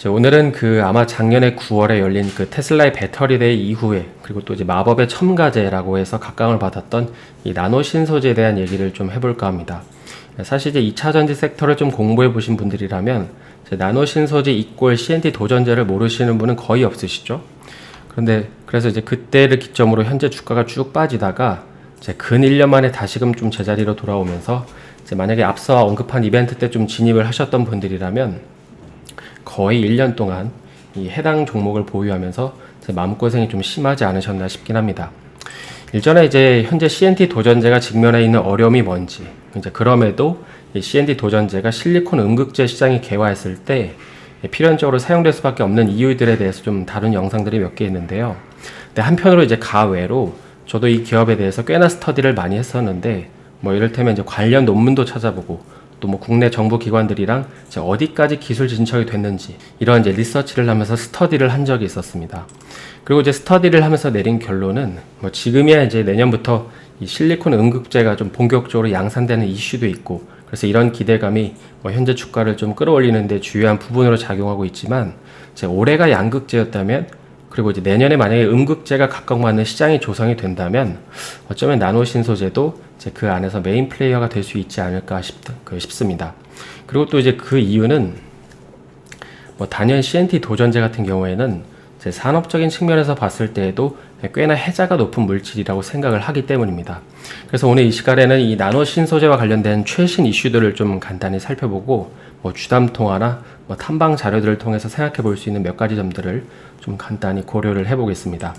오늘은 아마 작년에 9월에 열린 테슬라의 배터리 데이 이후에, 그리고 또 이제 마법의 첨가제라고 해서 각광을 받았던 이 나노 신소재에 대한 얘기를 좀 해볼까 합니다. 사실 이제 2차 전지 섹터를 좀 공부해 보신 분들이라면 나노 신소재 이꼴 CNT 도전제를 모르시는 분은 거의 없으시죠? 그래서 이제 그때를 기점으로 현재 주가가 쭉 빠지다가 이제 근 1년 만에 다시금 좀 제자리로 돌아오면서, 이제 만약에 앞서 언급한 이벤트 때 좀 진입을 하셨던 분들이라면 거의 1년 동안 이 해당 종목을 보유하면서 마음고생이 좀 심하지 않으셨나 싶긴 합니다. 일전에 이제 현재 CNT 도전제가 직면해 있는 어려움이 뭔지, 이제 그럼에도 이 CNT 도전제가 실리콘 음극재 시장이 개화했을 때 필연적으로 사용될 수밖에 없는 이유들에 대해서 좀 다룬 영상들이 몇 개 있는데요. 근데 한편으로 이제 가외로 저도 이 기업에 대해서 꽤나 스터디를 많이 했었는데, 이를테면 이제 관련 논문도 찾아보고, 또 국내 정부 기관들이랑 이제 어디까지 기술 진척이 됐는지 이런 이제 리서치를 하면서 스터디를 한 적이 있었습니다. 그리고 이제 스터디를 하면서 내린 결론은 지금이야 이제 내년부터 이 실리콘 음극재가 좀 본격적으로 양산되는 이슈도 있고, 그래서 이런 기대감이 현재 주가를 좀 끌어올리는 데 주요한 부분으로 작용하고 있지만, 이제 올해가 양극재였다면, 그리고 이제 내년에 만약에 음극재가 각광받는 시장이 조성이 된다면 어쩌면 나노 신소재도 이제 그 안에서 메인 플레이어가 될 수 있지 않을까 싶습니다. 그리고 또 이제 그 이유는 단연 CNT 도전제 같은 경우에는 이제 산업적인 측면에서 봤을 때에도 꽤나 해자가 높은 물질이라고 생각을 하기 때문입니다. 그래서 오늘 이 시간에는 이 나노 신소재와 관련된 최신 이슈들을 좀 간단히 살펴보고, 주담 통화나 탐방 자료들을 통해서 생각해 볼 수 있는 몇 가지 점들을 좀 간단히 고려를 해 보겠습니다.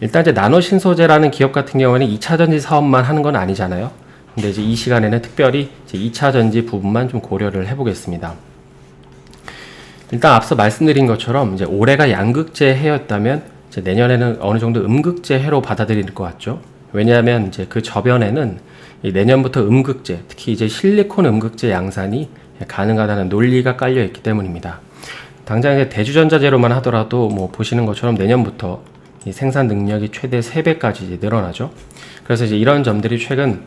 일단 이제 나노 신소재라는 기업 같은 경우에는 2차 전지 사업만 하는 건 아니잖아요. 근데 이제 이 시간에는 특별히 이제 2차 전지 부분만 좀 고려를 해 보겠습니다. 일단 앞서 말씀드린 것처럼 이제 올해가 양극재 해였다면 이제 내년에는 어느 정도 음극재 해로 받아들일 것 같죠. 왜냐하면 이제 그 저변에는 이 내년부터 음극재, 특히 이제 실리콘 음극재 양산이 가능하다는 논리가 깔려 있기 때문입니다. 당장 이제 대주전자재로만 하더라도 보시는 것처럼 내년부터 이 생산 능력이 최대 3배까지 이제 늘어나죠. 그래서 이제 이런 점들이 최근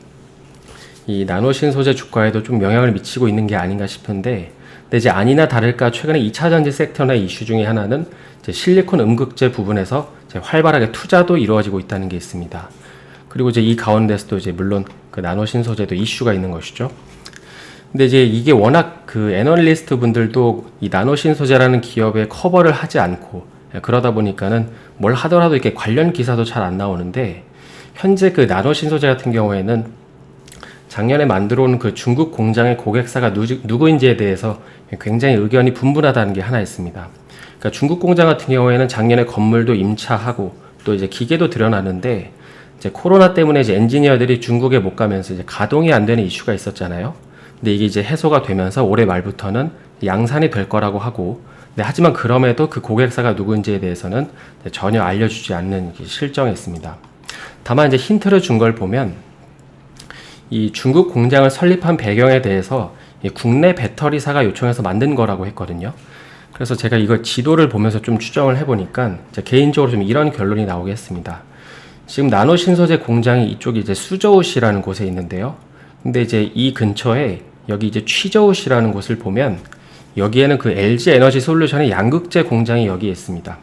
이 나노 신소재 주가에도 좀 영향을 미치고 있는 게 아닌가 싶은데, 근데 이제 아니나 다를까 최근에 2차 전지 섹터의 이슈 중에 하나는 이제 실리콘 음극재 부분에서 이제 활발하게 투자도 이루어지고 있다는 게 있습니다. 그리고 이제 이 가운데서도 이제 물론 그 나노 신소재도 이슈가 있는 것이죠. 근데 이제 이게 워낙 애널리스트 분들도 이 나노 신소재라는 기업에 커버를 하지 않고, 그러다 보니까는 뭘 하더라도 이렇게 관련 기사도 잘 안 나오는데, 현재 그 나노 신소재 같은 경우에는 작년에 만들어 온 그 중국 공장의 고객사가 누구인지에 대해서 굉장히 의견이 분분하다는 게 하나 있습니다. 그러니까 중국 공장 같은 경우에는 작년에 건물도 임차하고 또 이제 기계도 들여놨는데, 이제 코로나 때문에 이제 엔지니어들이 중국에 못 가면서 이제 가동이 안 되는 이슈가 있었잖아요. 근데 이게 이제 해소가 되면서 올해 말부터는 양산이 될 거라고 하고, 하지만 그럼에도 그 고객사가 누구인지에 대해서는 전혀 알려주지 않는 실정이 있습니다. 다만 이제 힌트를 준 걸 보면 이 중국 공장을 설립한 배경에 대해서 국내 배터리사가 요청해서 만든 거라고 했거든요. 그래서 제가 이걸 지도를 보면서 좀 추정을 해보니까 개인적으로 좀 이런 결론이 나오게 했습니다. 지금 나노 신소재 공장이 이쪽이 이제 수저우시라는 곳에 있는데요. 근데 이제 이 근처에 여기 이제 취저우시라는 곳을 보면 여기에는 그 LG 에너지 솔루션의 양극재 공장이 여기에 있습니다.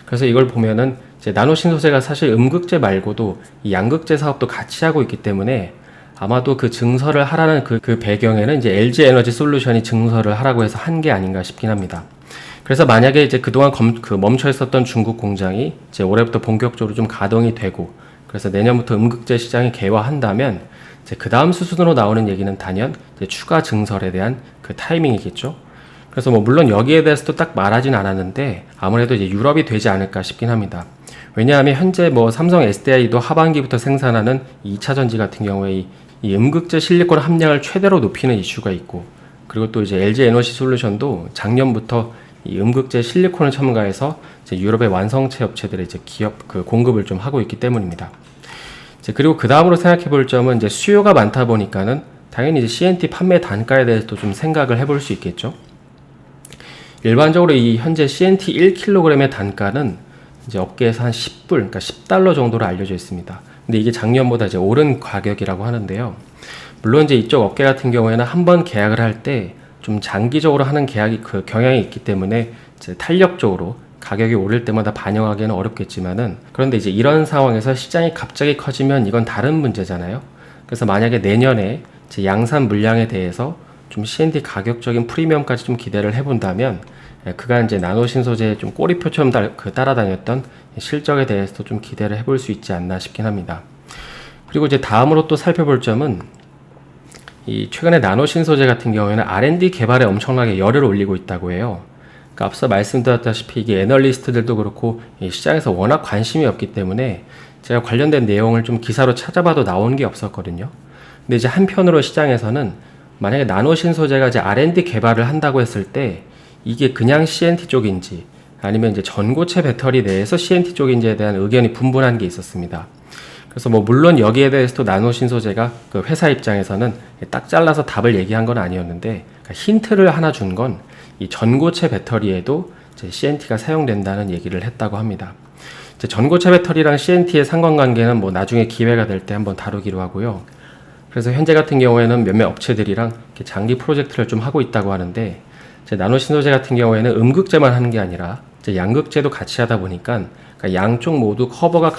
그래서 이걸 보면은 이제 나노 신소재가 사실 음극재 말고도 이 양극재 사업도 같이 하고 있기 때문에 아마도 그 증설을 하라는 그 배경에는 이제 LG 에너지 솔루션이 증설을 하라고 해서 한 게 아닌가 싶긴 합니다. 그래서 만약에 이제 그동안 멈춰 있었던 중국 공장이 이제 올해부터 본격적으로 좀 가동이 되고, 그래서 내년부터 음극재 시장이 개화한다면 이제 그 다음 수순으로 나오는 얘기는 단연 이제 추가 증설에 대한 그 타이밍이겠죠. 그래서 물론 여기에 대해서도 딱 말하진 않았는데 아무래도 이제 유럽이 되지 않을까 싶긴 합니다. 왜냐하면 현재 삼성 SDI도 하반기부터 생산하는 2차 전지 같은 경우에 이 음극재 실리콘 함량을 최대로 높이는 이슈가 있고, 그리고 또 이제 LG 에너지 솔루션도 작년부터 이 음극재 실리콘을 첨가해서 이제 유럽의 완성체 업체들의 이제 기업 공급을 좀 하고 있기 때문입니다. 그리고 그 다음으로 생각해 볼 점은 이제 수요가 많다 보니까는 당연히 이제 CNT 판매 단가에 대해서도 좀 생각을 해볼 수 있겠죠. 일반적으로 이 현재 CNT 1kg의 단가는 이제 업계에서 한 10불, 그러니까 $10 정도로 알려져 있습니다. 근데 이게 작년보다 이제 오른 가격이라고 하는데요. 물론 이제 이쪽 업계 같은 경우에는 한번 계약을 할 때 좀 장기적으로 하는 계약이 그 경향이 있기 때문에 이제 탄력적으로 가격이 오를 때마다 반영하기는 어렵겠지만은, 그런데 이제 이런 상황에서 시장이 갑자기 커지면 이건 다른 문제잖아요. 그래서 만약에 내년에 이제 양산 물량에 대해서 좀 CNT 가격적인 프리미엄까지 좀 기대를 해본다면, 그간 이제 나노 신소재의 좀 꼬리표처럼 따라다녔던 실적에 대해서도 좀 기대를 해볼 수 있지 않나 싶긴 합니다. 그리고 이제 다음으로 또 살펴볼 점은, 이 최근에 나노 신소재 같은 경우에는 R&D 개발에 엄청나게 열을 올리고 있다고 해요. 그러니까 앞서 말씀드렸다시피 이게 애널리스트들도 그렇고 이 시장에서 워낙 관심이 없기 때문에 제가 관련된 내용을 좀 기사로 찾아봐도 나온 게 없었거든요. 근데 이제 한편으로 시장에서는 만약에 나노 신소재가 이제 R&D 개발을 한다고 했을 때 이게 그냥 CNT 쪽인지 아니면 이제 전고체 배터리 내에서 CNT 쪽인지에 대한 의견이 분분한 게 있었습니다. 그래서 뭐 물론 여기에 대해서도 나노 신소재가 그 회사 입장에서는 딱 잘라서 답을 얘기한 건 아니었는데, 그러니까 힌트를 하나 준 건 이 전고체 배터리에도 이제 CNT가 사용된다는 얘기를 했다고 합니다. 이제 전고체 배터리랑 CNT의 상관관계는 뭐 나중에 기회가 될 때 한번 다루기로 하고요. 그래서 현재 같은 경우에는 몇몇 업체들이랑 이렇게 장기 프로젝트를 좀 하고 있다고 하는데, 이제 나노 신소재 같은 경우에는 음극재만 하는 게 아니라 이제 양극재도 같이 하다 보니까, 그러니까 양쪽 모두 커버가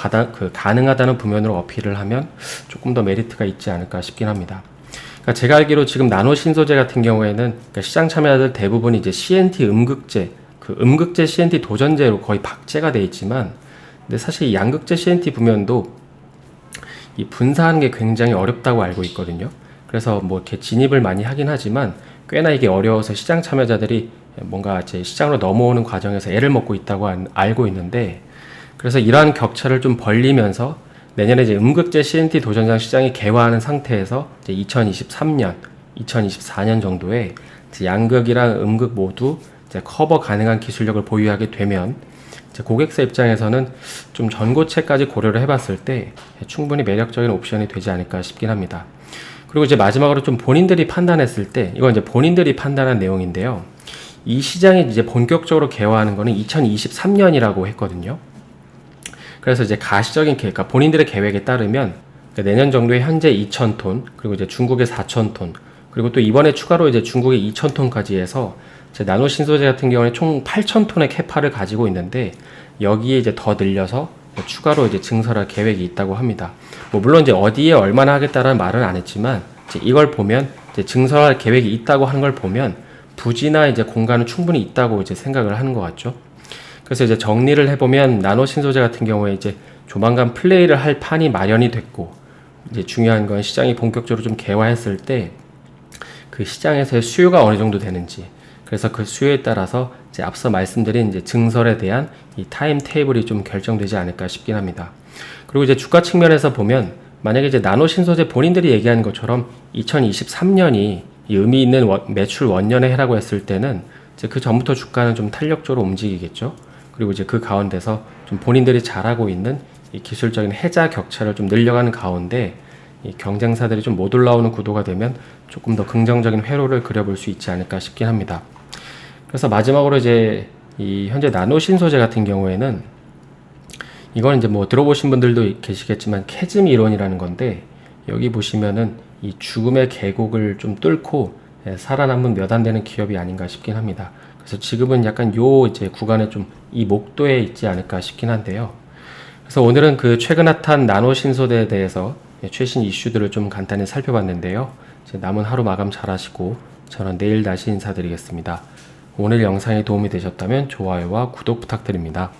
가능하다는 부면으로 어필을 하면 조금 더 메리트가 있지 않을까 싶긴 합니다. 그러니까 제가 알기로 지금 나노 신소재 같은 경우에는 그러니까 시장 참여자들 대부분이 이제 CNT 음극재, 그 음극재 CNT 도전제로 거의 박제가 돼 있지만, 근데 사실 이 양극재 CNT 부면도 이 분사하는 게 굉장히 어렵다고 알고 있거든요. 그래서 뭐 이렇게 진입을 많이 하긴 하지만 꽤나 이게 어려워서 시장 참여자들이 뭔가 이제 시장으로 넘어오는 과정에서 애를 먹고 있다고 알고 있는데, 그래서 이러한 격차를 좀 벌리면서 내년에 이제 음극재 CNT 도전장 시장이 개화하는 상태에서 이제 2023년, 2024년 정도에 이제 양극이랑 음극 모두 이제 커버 가능한 기술력을 보유하게 되면 이제 고객사 입장에서는 좀 전고체까지 고려를 해봤을 때 충분히 매력적인 옵션이 되지 않을까 싶긴 합니다. 그리고 이제 마지막으로 좀 본인들이 판단했을 때, 이건 이제 본인들이 판단한 내용인데요. 이 시장이 이제 본격적으로 개화하는 거는 2023년이라고 했거든요. 그래서 이제 가시적인 계획, 그러니까 본인들의 계획에 따르면 내년 정도에 현재 2,000톤, 그리고 이제 중국의 4,000톤, 그리고 또 이번에 추가로 이제 중국의 2,000톤까지 해서 이제 나노 신소재 같은 경우는 총 8,000톤의 캐파를 가지고 있는데, 여기에 이제 더 늘려서 추가로 이제 증설할 계획이 있다고 합니다. 뭐 물론 이제 어디에 얼마나 하겠다라는 말은 안 했지만, 이제 이걸 보면 이제 증설할 계획이 있다고 하는 걸 보면 부지나 이제 공간은 충분히 있다고 이제 생각을 하는 것 같죠. 그래서 이제 정리를 해보면 나노 신소재 같은 경우에 이제 조만간 플레이를 할 판이 마련이 됐고, 이제 중요한 건 시장이 본격적으로 좀 개화했을 때 그 시장에서의 수요가 어느 정도 되는지, 그래서 그 수요에 따라서 이제 앞서 말씀드린 이제 증설에 대한 이 타임 테이블이 좀 결정되지 않을까 싶긴 합니다. 그리고 이제 주가 측면에서 보면 만약에 이제 나노 신소재 본인들이 얘기한 것처럼 2023년이 의미 있는 매출 원년의 해라고 했을 때는 이제 그 전부터 주가는 좀 탄력적으로 움직이겠죠. 그리고 이제 그 가운데서 좀 본인들이 잘하고 있는 이 기술적인 해자 격차를 좀 늘려가는 가운데 이 경쟁사들이 좀 못 올라오는 구도가 되면 조금 더 긍정적인 회로를 그려볼 수 있지 않을까 싶긴 합니다. 그래서 마지막으로 이제 이 현재 나노 신소재 같은 경우에는 이건 이제 뭐 들어보신 분들도 계시겠지만 캐즘 이론이라는 건데, 여기 보시면은 이 죽음의 계곡을 좀 뚫고 살아남은 몇 안 되는 기업이 아닌가 싶긴 합니다. 그래서 지금은 약간 요 이제 구간에 좀 이 목도에 있지 않을까 싶긴 한데요. 그래서 오늘은 그 최근 핫한 나노 신소재에 대해서 최신 이슈들을 좀 간단히 살펴봤는데요. 이제 남은 하루 마감 잘 하시고 저는 내일 다시 인사드리겠습니다. 오늘 영상이 도움이 되셨다면 좋아요와 구독 부탁드립니다.